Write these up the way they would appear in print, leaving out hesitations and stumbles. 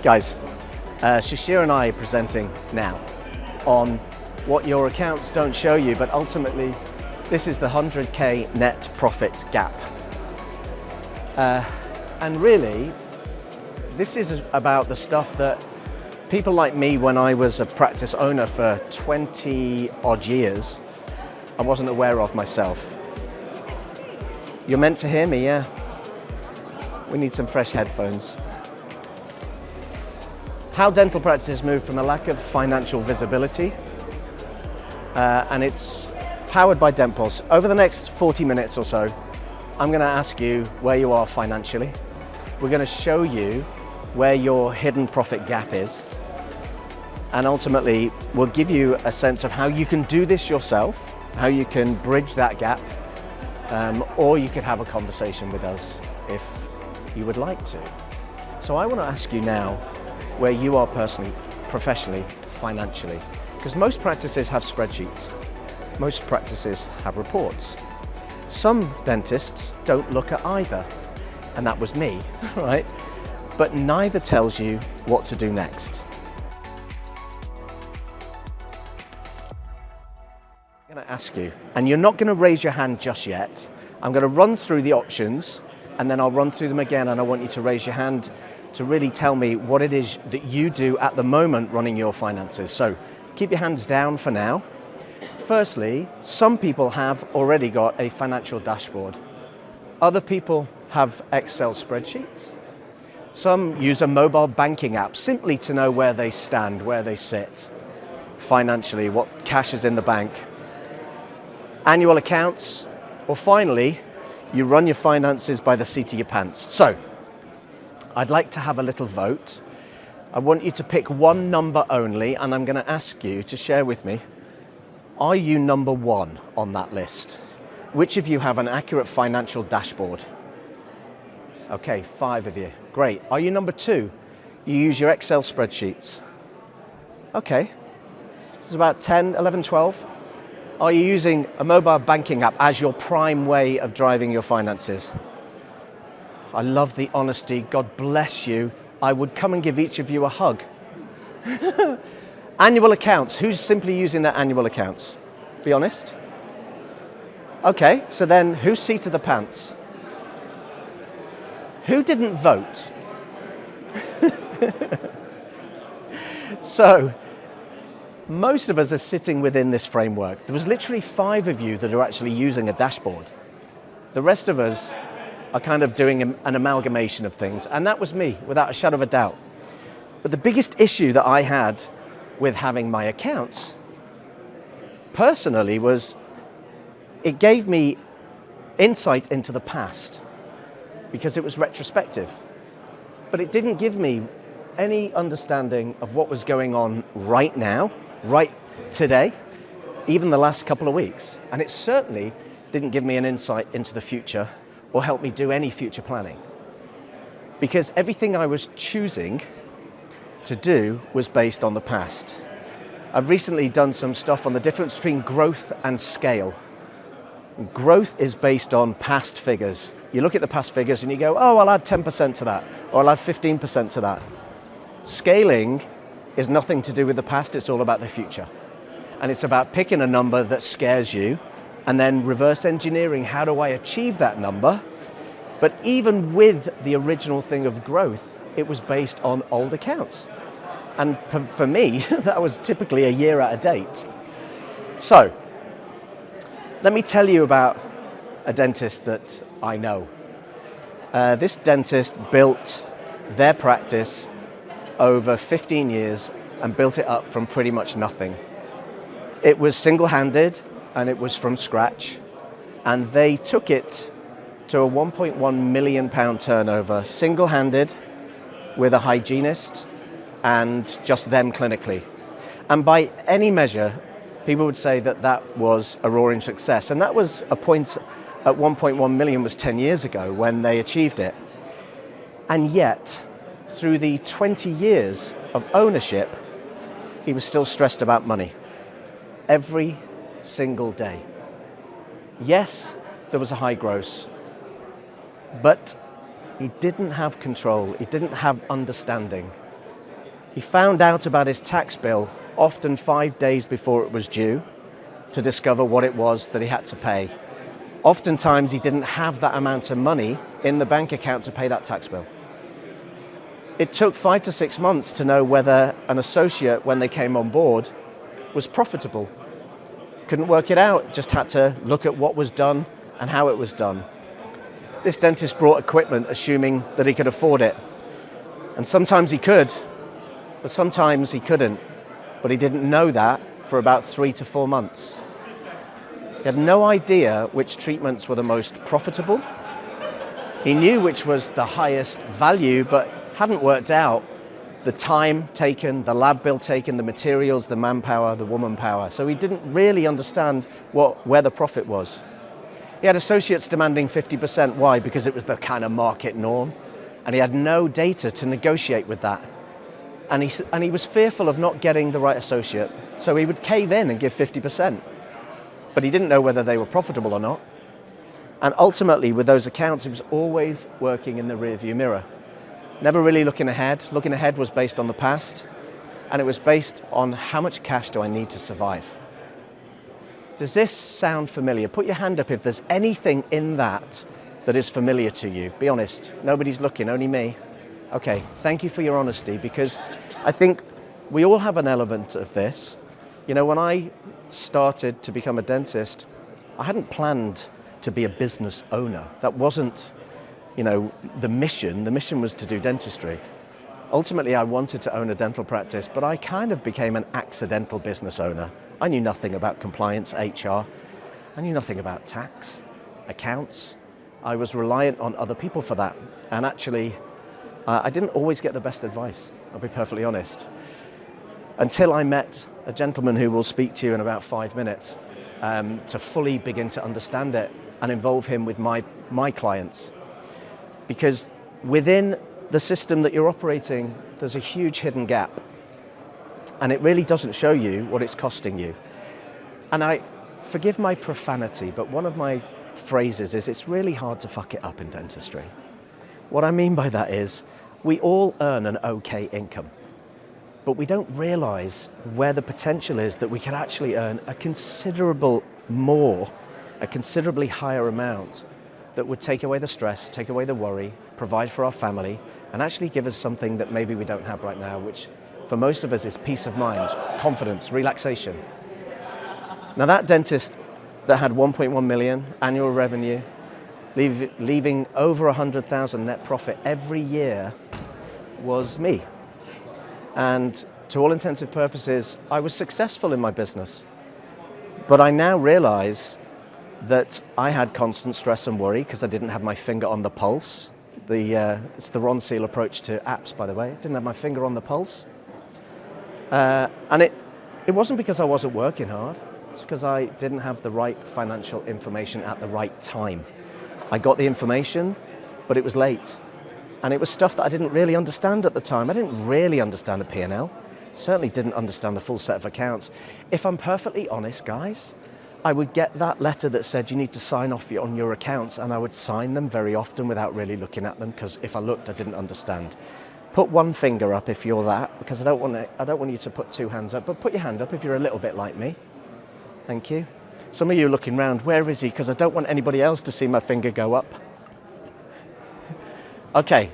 Guys, Shishir and I are presenting now on what your accounts don't show you, but ultimately this is the 100K net profit gap. And really, this is about the stuff that people like me, when I was a practice owner for 20 odd years, I wasn't aware of myself. You're meant to hear me, yeah? We need some fresh headphones. How dental practices move from a lack of financial visibility, and it's powered by DentPulse. Over the next 40 minutes or so, I'm going to ask you where you are financially. We're going to show you where your hidden profit gap is, and ultimately we'll give you a sense of how you can do this yourself, how you can bridge that gap, or you could have a conversation with us if you would like to. So I want to ask you now where you are personally, professionally, financially. Because most practices have spreadsheets. Most practices have reports. Some dentists don't look at either. And that was me, right? But neither tells you what to do next. I'm going to ask you, and you're not going to raise your hand just yet. I'm going to run through the options, and then I'll run through them again, and I want you to raise your hand to really tell me what it is that you do at the moment running your finances. So keep your hands down for now. Firstly, some people have already got a financial dashboard. Other people have Excel spreadsheets. Some use a mobile banking app simply to know where they stand, where they sit financially, what cash is in the bank. Annual accounts, or finally, you run your finances by the seat of your pants. So, I'd like to have a little vote. I want you to pick one number only, and I'm going to ask you to share with me, are you number one on that list? Which of you have an accurate financial dashboard? Okay, 5 of you. Great. Are you number 2? You use your Excel spreadsheets. Okay. It's about 10, 11, 12. Are you using a mobile banking app as your prime way of driving your finances? I love the honesty. God bless you. I would come and give each of you a hug. Annual accounts. Who's simply using their annual accounts? Be honest. Okay, so then whose seat are the pants? Who didn't vote? So, most of us are sitting within this framework. There was literally 5 of you that are actually using a dashboard. The rest of us are kind of doing an amalgamation of things, and that was me, without a shadow of a doubt. But the biggest issue that I had with having my accounts, personally, was it gave me insight into the past, because it was retrospective. But it didn't give me any understanding of what was going on right now, right today, even the last couple of weeks. And it certainly didn't give me an insight into the future or help me do any future planning. Because everything I was choosing to do was based on the past. I've recently done some stuff on the difference between growth and scale. Growth is based on past figures. You look at the past figures and you go, oh, I'll add 10% to that, or I'll add 15% to that. Scaling is nothing to do with the past, it's all about the future. And it's about picking a number that scares you and then reverse engineering, how do I achieve that number? But even with the original thing of growth, it was based on old accounts. And for me, that was typically a year out of date. So, let me tell you about a dentist that I know. This dentist built their practice over 15 years and built it up from pretty much nothing. It was single-handed and it was from scratch, and they took it to a £1.1 million turnover, single-handed, with a hygienist and just them clinically. And by any measure, people would say that that was a roaring success. And that was a point at 1.1 million was 10 years ago when they achieved it. And yet, through the 20 years of ownership, he was still stressed about money. Every single day. Yes, there was a high gross, but he didn't have control, he didn't have understanding. He found out about his tax bill often 5 days before it was due to discover what it was that he had to pay. Oftentimes he didn't have that amount of money in the bank account to pay that tax bill. It took 5 to 6 months to know whether an associate, when they came on board, was profitable. Couldn't work it out, just had to look at what was done and how it was done. This dentist brought equipment assuming that he could afford it. And sometimes he could, but sometimes he couldn't. But he didn't know that for about 3 to 4 months. He had no idea which treatments were the most profitable. He knew which was the highest value, but hadn't worked out the time taken, the lab bill taken, the materials, the manpower, the woman power. So he didn't really understand where the profit was. He had associates demanding 50%. Why? Because it was the kind of market norm. And he had no data to negotiate with that. And he was fearful of not getting the right associate. So he would cave in and give 50%. But he didn't know whether they were profitable or not. And ultimately, with those accounts, he was always working in the rearview mirror. Never really looking ahead. Looking ahead was based on the past, and it was based on how much cash do I need to survive. Does this sound familiar? Put your hand up if there's anything in that is familiar to you. Be honest. Nobody's looking, only me. Okay, thank you for your honesty, because I think we all have an element of this. You know, when I started to become a dentist, I hadn't planned to be a business owner. That wasn't, you know, the mission. The mission was to do dentistry. Ultimately, I wanted to own a dental practice, but I kind of became an accidental business owner. I knew nothing about compliance, HR. I knew nothing about tax, accounts. I was reliant on other people for that. And actually, I didn't always get the best advice, I'll be perfectly honest. Until I met a gentleman who will speak to you in about 5 minutes to fully begin to understand it and involve him with my clients. Because within the system that you're operating, there's a huge hidden gap. And it really doesn't show you what it's costing you. And forgive my profanity, but one of my phrases is it's really hard to fuck it up in dentistry. What I mean by that is we all earn an okay income, but we don't realize where the potential is that we could actually earn a considerably higher amount that would take away the stress, take away the worry, provide for our family, and actually give us something that maybe we don't have right now, which for most of us is peace of mind, confidence, relaxation. Now that dentist that had 1.1 million annual revenue, leaving over 100,000 net profit every year, was me. And to all intents and purposes, I was successful in my business. But I now realize that I had constant stress and worry because I didn't have my finger on the pulse. It's the Ron Seal approach to apps, by the way. I didn't have my finger on the pulse. And it wasn't because I wasn't working hard. It's because I didn't have the right financial information at the right time. I got the information, but it was late. And it was stuff that I didn't really understand at the time. I didn't really understand a P&L. Certainly didn't understand the full set of accounts. If I'm perfectly honest, guys, I would get that letter that said you need to sign off on your accounts, and I would sign them very often without really looking at them, because if I looked, I didn't understand. Put one finger up if you're that, because I don't want you to put 2 hands up, but put your hand up if you're a little bit like me. Thank you. Some of you are looking around, where is he? Because I don't want anybody else to see my finger go up. Okay,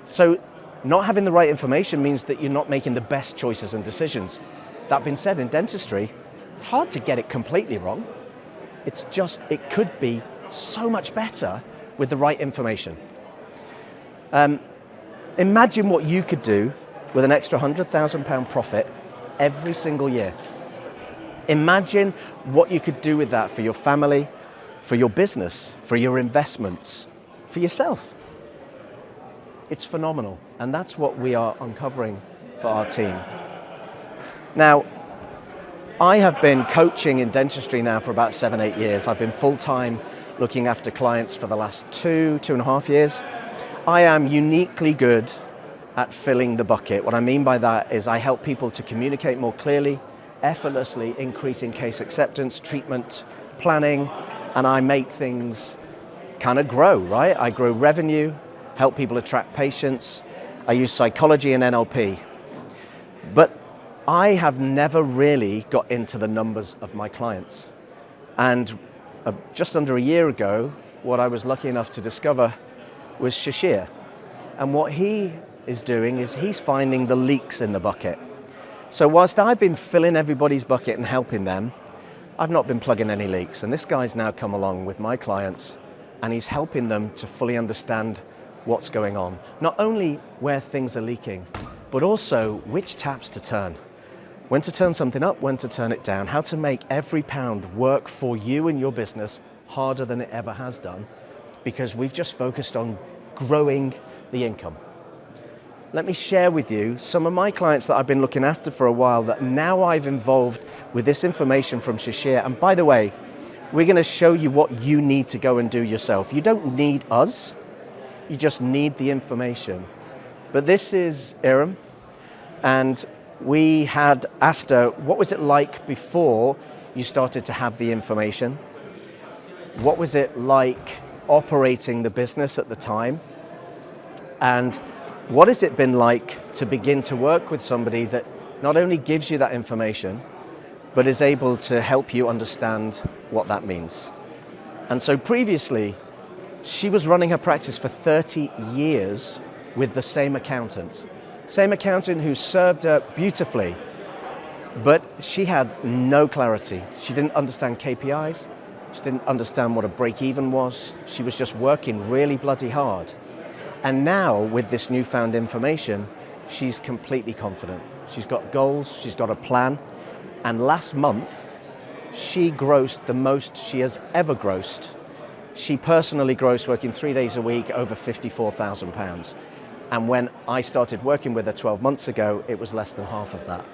so not having the right information means that you're not making the best choices and decisions. That being said, in dentistry, it's hard to get it completely wrong. It's just, it could be so much better with the right information. Imagine what you could do with an extra £100,000 profit every single year. Imagine what you could do with that for your family, for your business, for your investments, for yourself. It's phenomenal, and that's what we are uncovering for our team. Now, I have been coaching in dentistry now for about 7-8 years. I've been full-time looking after clients for the last 2.5 years. I am uniquely good at filling the bucket. What I mean by that is I help people to communicate more clearly, effortlessly, increasing case acceptance, treatment planning, and I make things kind of grow, right? I grow revenue, help people attract patients. I use psychology and NLP. But I have never really got into the numbers of my clients. And just under a year ago, what I was lucky enough to discover was Shishir. And what he is doing is he's finding the leaks in the bucket. So whilst I've been filling everybody's bucket and helping them, I've not been plugging any leaks. And this guy's now come along with my clients and he's helping them to fully understand what's going on. Not only where things are leaking, but also which taps to turn. When to turn something up, when to turn it down, how to make every pound work for you and your business harder than it ever has done, because we've just focused on growing the income. Let me share with you some of my clients that I've been looking after for a while that now I've involved with this information from Shishir. And by the way, we're going to show you what you need to go and do yourself. You don't need us, you just need the information. But this is Iram, and we had asked her, what was it like before you started to have the information? What was it like operating the business at the time? And what has it been like to begin to work with somebody that not only gives you that information, but is able to help you understand what that means? And so previously, she was running her practice for 30 years with the same accountant. Same accountant who served her beautifully, but she had no clarity. She didn't understand KPIs. She didn't understand what a break-even was. She was just working really bloody hard. And now, with this newfound information, she's completely confident. She's got goals, she's got a plan, and last month, she grossed the most she has ever grossed. She personally grossed, working 3 days a week, over £54,000. And when I started working with her 12 months ago, it was less than half of that.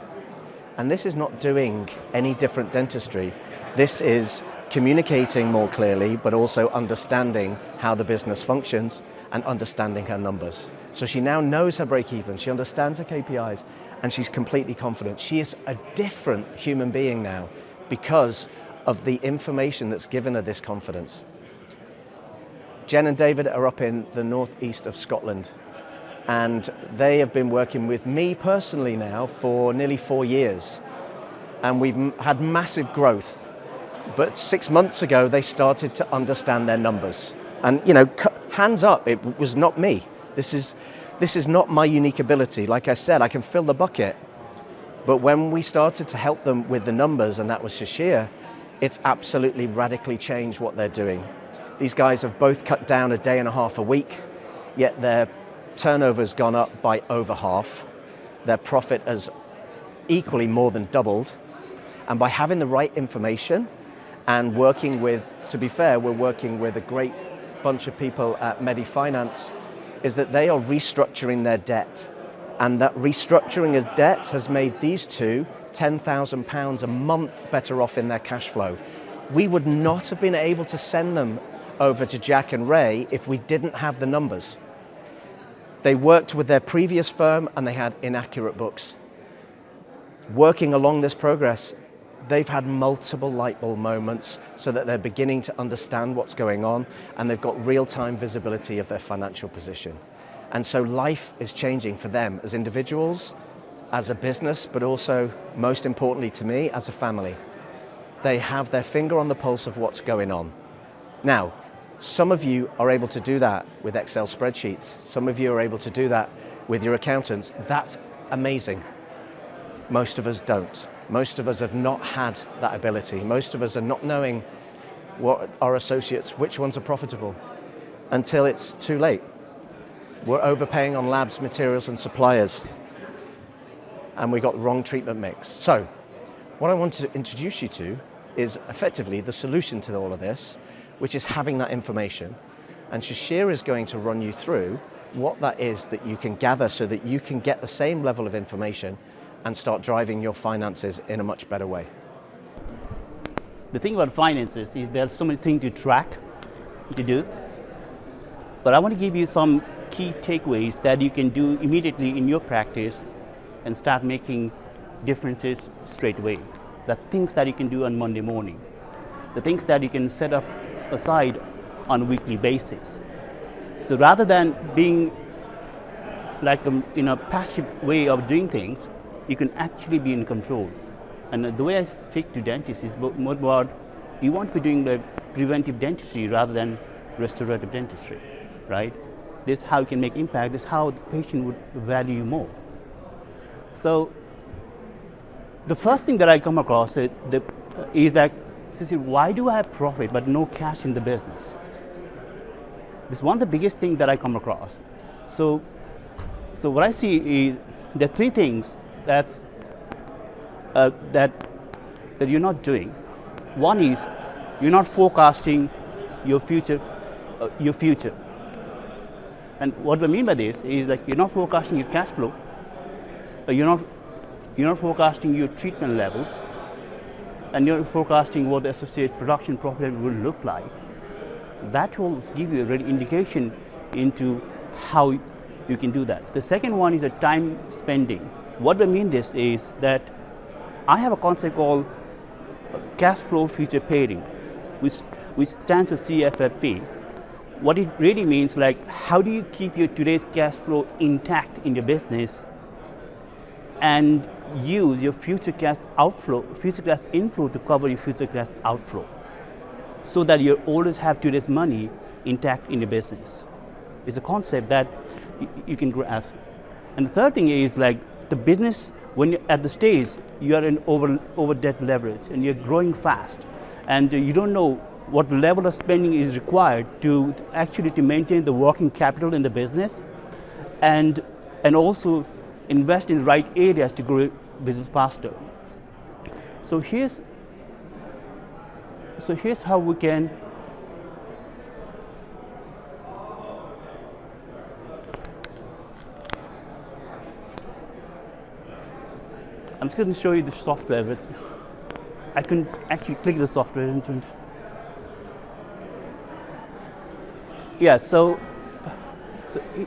And this is not doing any different dentistry. This is communicating more clearly, but also understanding how the business functions and understanding her numbers. So she now knows her break-even, she understands her KPIs, and she's completely confident. She is a different human being now because of the information that's given her this confidence. Jen and David are up in the northeast of Scotland, and they have been working with me personally now for nearly 4 years. And we've had massive growth. But 6 months ago, they started to understand their numbers. And hands up, it was not me. This is not my unique ability. Like I said, I can fill the bucket. But when we started to help them with the numbers, and that was Shishir, it's absolutely radically changed what they're doing. These guys have both cut down a day and a half a week, yet their turnover's gone up by over half. Their profit has equally more than doubled. And by having the right information and working with, to be fair, we're working with a great bunch of people at MediFinance, is that they are restructuring their debt. And that restructuring of debt has made these two £10,000 a month better off in their cash flow. We would not have been able to send them over to Jack and Ray if we didn't have the numbers. They worked with their previous firm and they had inaccurate books. Working along this progress, they've had multiple light bulb moments so that they're beginning to understand what's going on, and they've got real-time visibility of their financial position. And so life is changing for them as individuals, as a business, but also, most importantly to me, as a family. They have their finger on the pulse of what's going on. Now, some of you are able to do that with Excel spreadsheets. Some of you are able to do that with your accountants. That's amazing. Most of us don't. Most of us have not had that ability. Most of us are not knowing what our associates, which ones are profitable, until it's too late. We're overpaying on labs, materials, and suppliers, and we got the wrong treatment mix. So, what I want to introduce you to is effectively the solution to all of this, which is having that information. And Shishir is going to run you through what that is that you can gather so that you can get the same level of information and start driving your finances in a much better way. The thing about finances is there's so many things to track, to do. But I want to give you some key takeaways that you can do immediately in your practice and start making differences straight away. That's things that you can do on Monday morning. The things that you can set up aside on a weekly basis. So rather than being like a passive way of doing things, you can actually be in control. And the way I speak to dentists is more about, you want to be doing the preventive dentistry rather than restorative dentistry, right? This is how you can make impact. This is how the patient would value you more. So the first thing that I come across is that, Shishir, why do I have profit but no cash in the business? This is one of the biggest things that I come across. So what I see is there are three things that you're not doing. One is you're not forecasting your future. And what I mean by this is like you're not forecasting your cash flow. You're not forecasting your treatment levels, and you're forecasting what the associated production profit will look like. That will give you a real indication into how you can do that. The second one is a time spending. What I mean this is that I have a concept called cash flow future pairing, which stands for CFFP. What it really means, like, how do you keep your today's cash flow intact in your business and use your future cash inflow to cover your future cash outflow, so that you always have today's money intact in your business. It's a concept that you can grasp. And the third thing is like the business, when you're at the stage, you are in over debt leverage and you're growing fast, and you don't know what level of spending is required to maintain the working capital in the business, and also invest in the right areas to grow business faster. So here's how we can I'm just going to show you the software, but I couldn't actually click the software into it. Yeah, so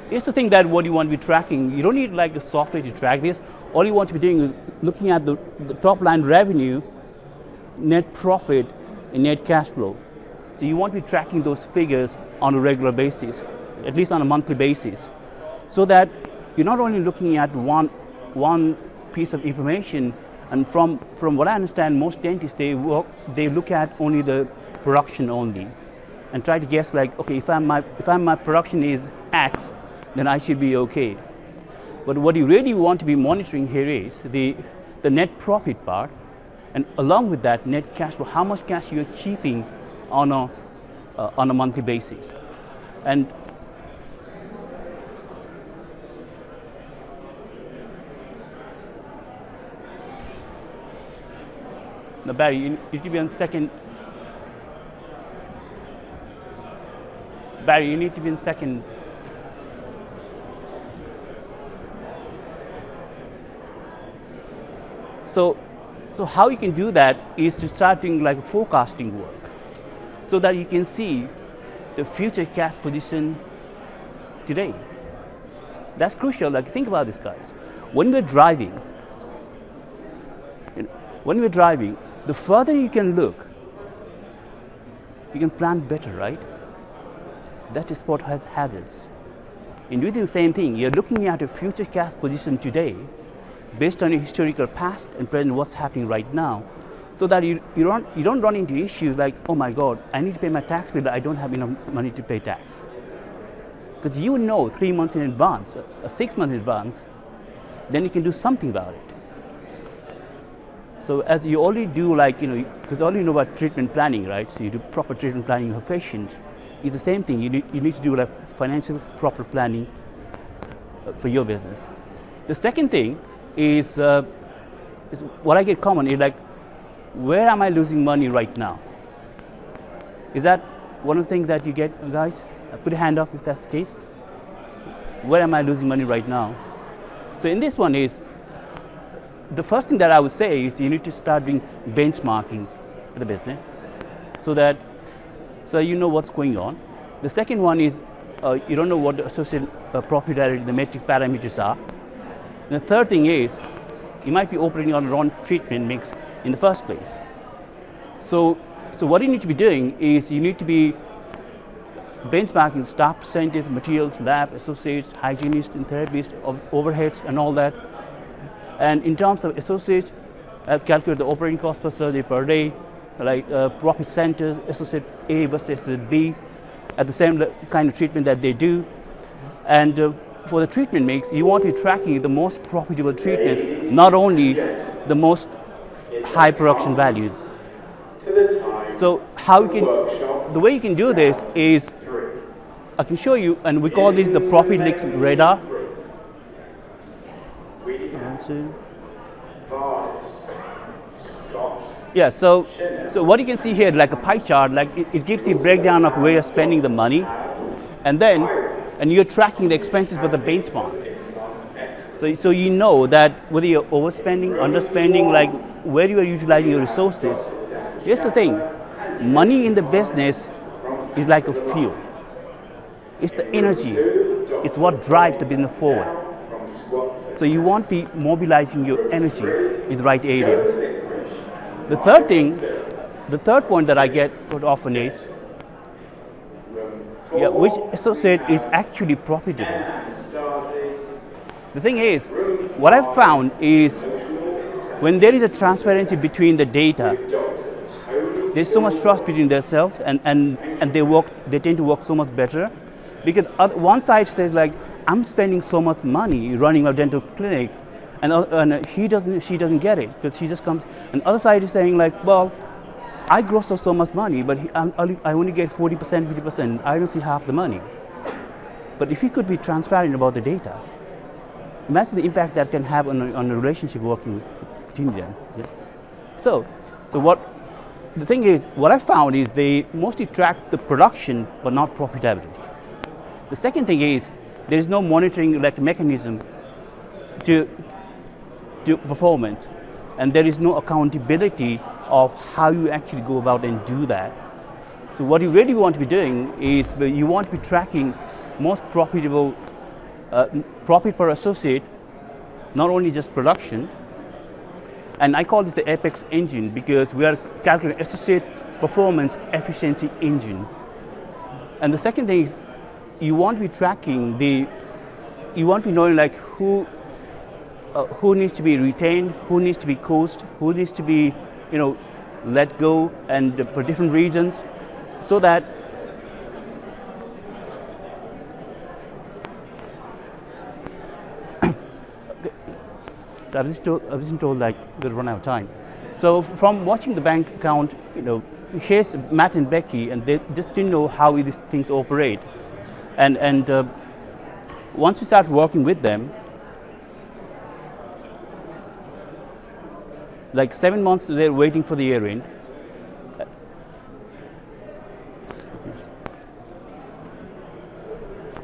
here's the thing that what you want to be tracking. You don't need like a software to track this. All you want to be doing is looking at the top line revenue, net profit, and net cash flow. So you want to be tracking those figures on a regular basis, at least on a monthly basis, so that you're not only looking at one piece of information. And from what I understand, most dentists they look at only the production only, and try to guess like, okay, if my production is X, then I should be okay. But what you really want to be monitoring here is the net profit part, and along with that net cash flow, how much cash you're keeping on a monthly basis. And now Barry, you need to be on second. Barry, you need to be in second. So how you can do that is to start doing like forecasting work, so that you can see the future cash position today. That's crucial. Like, think about this, guys. When we're driving, the further you can look, you can plan better, right? That is what has hazards. In doing the same thing, you're looking at a future cash position today based on your historical past and present, what's happening right now, so that you don't run into issues like, oh my God, I need to pay my tax bill, but I don't have enough money to pay tax. Because you know 3 months in advance, or 6 months in advance, then you can do something about it. So as you already do, like, because all you know about treatment planning, right? So you do proper treatment planning of a patient. It's the same thing. You need to do like financial proper planning for your business. The second thing is what I get common is like, where am I losing money right now? Is that one of the things that you get, guys? Put a hand up if that's the case. Where am I losing money right now? So in this one is, the first thing that I would say is you need to start doing benchmarking for the business, so you know what's going on. The second one is you don't know what the associated profitability, the metric parameters are. And the third thing is you might be operating on the wrong treatment mix in the first place. So what you need to be doing is you need to be benchmarking staff percentage, materials, lab, associates, hygienists, and therapists, overheads, and all that, And in terms of associates, I've calculated the operating cost per surgery per day, like profit centers, associate A versus associate B, at the same kind of treatment that they do. And for the treatment mix, you want to be tracking the most profitable treatments, not only the most high production values. So the way you can do this is, I can show you, and we call this the profit mix radar. Yeah, so what you can see here, like a pie chart, like it gives you a breakdown of where you're spending the money, and you're tracking the expenses for the benchmark. So you know that whether you're overspending, underspending, like where you are utilizing your resources. Here's the thing, money in the business is like a fuel. It's the energy, it's what drives the business forward. So you want to be mobilizing your energy in the right areas. The third point that I get quite often is, which associate is actually profitable. The thing is, what I've found is, when there is a transparency between the data, there's so much trust between themselves, and they tend to work so much better, because one side says like, I'm spending so much money running a dental clinic, and she doesn't get it, because she just comes, and the other side is saying like, well, I gross so much money, but I only get 40%, 50%, I don't see half the money. But if you could be transparent about the data, imagine the impact that can have on a relationship working between them. Yeah? So the thing is, what I found is they mostly track the production, but not profitability. The second thing is, there is no monitoring like mechanism to performance, and there is no accountability of how you actually go about and do that. So what you really want to be doing is, you want to be tracking most profitable profit per associate, not only just production. And I call this the Apex engine, because we are calculating associate performance efficiency engine. And the second thing is, you want to be tracking you want to be knowing like who needs to be retained, who needs to be coached, who needs to be, let go, and for different regions, so that so I was told like we'll run out of time. So from watching the bank account, here's Matt and Becky, and they just didn't know how these things operate. And once we start working with them, like 7 months they're waiting for the year end.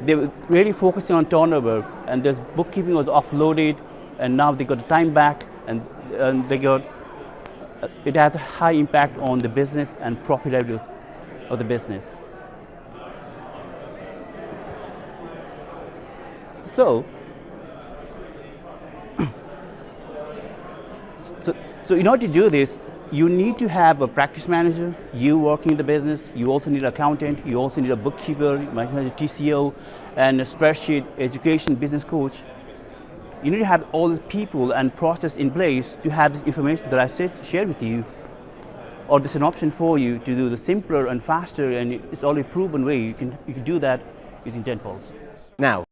They were really focusing on turnover, and this bookkeeping was offloaded, and now they got the time back, and they got, it has a high impact on the business and profitability of the business. So in order to do this, you need to have a practice manager, you working in the business, you also need an accountant, you also need a bookkeeper, you might need a TCO, and a spreadsheet, education, business coach. You need to have all these people and process in place to have this information that I shared with you, or there's an option for you to do the simpler and faster, and it's already proven way you can do that using 10 pulse. Now,